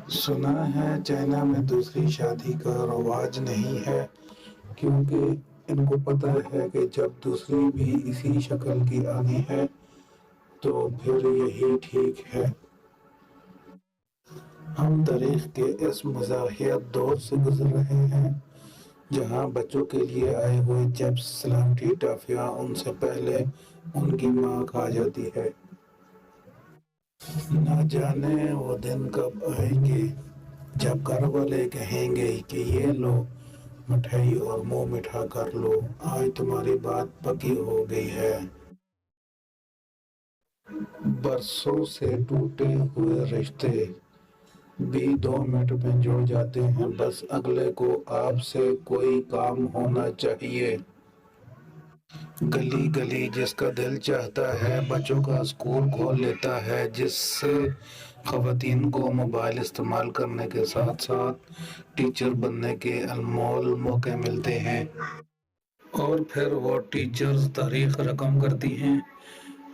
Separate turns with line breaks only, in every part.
سنا ہے چائنا میں دوسری شادی کا رواج نہیں ہے، کیونکہ ان کو پتہ ہے کہ جب دوسری بھی اسی شکل کی آنی ہے تو پھر یہی ٹھیک ہے۔ ہم تاریخ کے اس مزاحیہ دور سے گزر رہے ہیں جہاں بچوں کے لیے آئے ہوئے چپس، سلامتی ٹافیاں ان سے پہلے ان کی ماں کھا جاتی ہے۔ نہ جانے وہ دن کب آئیں گے جب گھر والے کہیں گے کہ یہ لو مٹھائی اور منہ میٹھا کر لو، آج تمہاری بات پکی ہو گئی ہے۔ برسوں سے ٹوٹے ہوئے رشتے بھی 2 منٹ میں جڑ جاتے ہیں، بس اگلے کو آپ سے کوئی کام ہونا چاہیے۔ گلی گلی جس کا دل چاہتا ہے بچوں کا اسکول کھول لیتا ہے، جس سے خواتین کو موبائل استعمال کرنے کے ساتھ ساتھ ٹیچر بننے کے انمول موقع ملتے ہیں، اور پھر وہ ٹیچرز تاریخ رقم کرتی ہیں۔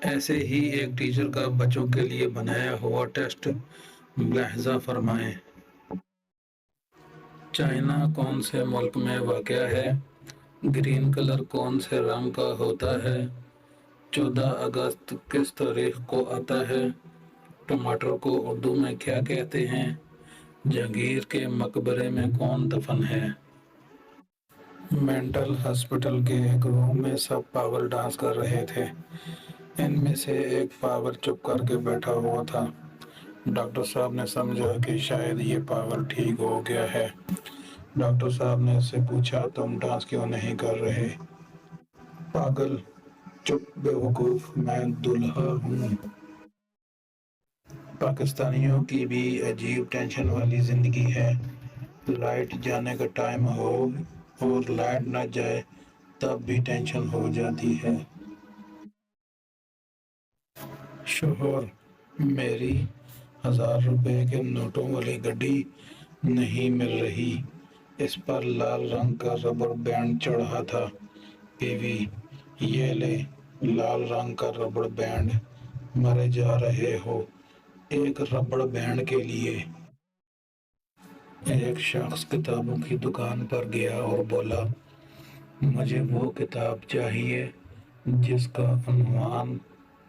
ایسے ہی ایک ٹیچر کا بچوں کے لیے بنایا ہوا ٹیسٹ ملاحظہ فرمائیں۔ چائنا کون سے ملک میں واقع ہے؟ گرین کلر کون سے رنگ کا ہوتا ہے؟ 14 اگست کس تاریخ کو آتا ہے؟ ٹماٹر کو اردو میں کیا کہتے ہیں؟ جہانگیر کے مقبرے میں کون دفن ہے؟ مینٹل ہاسپٹل کے ایک روم میں سب پاگل ڈانس کر رہے تھے۔ ان میں سے ایک پاگل چپ کر کے بیٹھا ہوا تھا۔ ڈاکٹر صاحب نے سمجھا کہ شاید یہ پاگل ٹھیک ہو گیا ہے۔ ڈاکٹر صاحب نے اس سے پوچھا، تم ڈانس کیوں نہیں کر رہے؟ پاگل: چپ بے وقوف، میں دولہا ہوں۔ پاکستانیوں کی بھی عجیب ٹینشن والی زندگی ہے۔ لائٹ جانے کا ٹائم ہو اور لائٹ نہ جائے تب بھی ٹینشن ہو جاتی ہے۔ شوہر: میری 1000 روپے کے نوٹوں والی گڈی نہیں مل رہی، اس پر لال رنگ کا ربڑ بینڈ چڑھا تھا۔ بیوی: یہ لے لال رنگ کا ربڑ بینڈ، مرے جا رہے ہو ایک ربڑ بینڈ کے لیے۔ ایک شخص کتابوں کی دکان پر گیا اور بولا، مجھے وہ کتاب چاہیے جس کا عنوان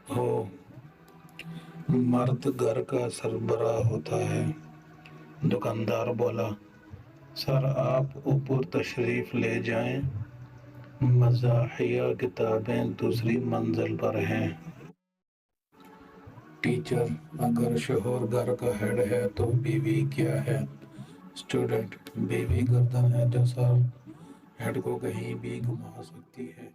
ہو مرد گھر کا سربراہ ہوتا ہے۔ دکاندار بولا، سر آپ اوپر تشریف لے جائیں، مزاحیہ کتابیں دوسری منزل پر ہیں۔ ٹیچر: اگر شوہر گھر کا ہیڈ ہے تو بیوی کیا ہے؟ اسٹوڈنٹ: بیوی گردن ہے جو سر ہیڈ کو کہیں بھی گھما سکتی ہے۔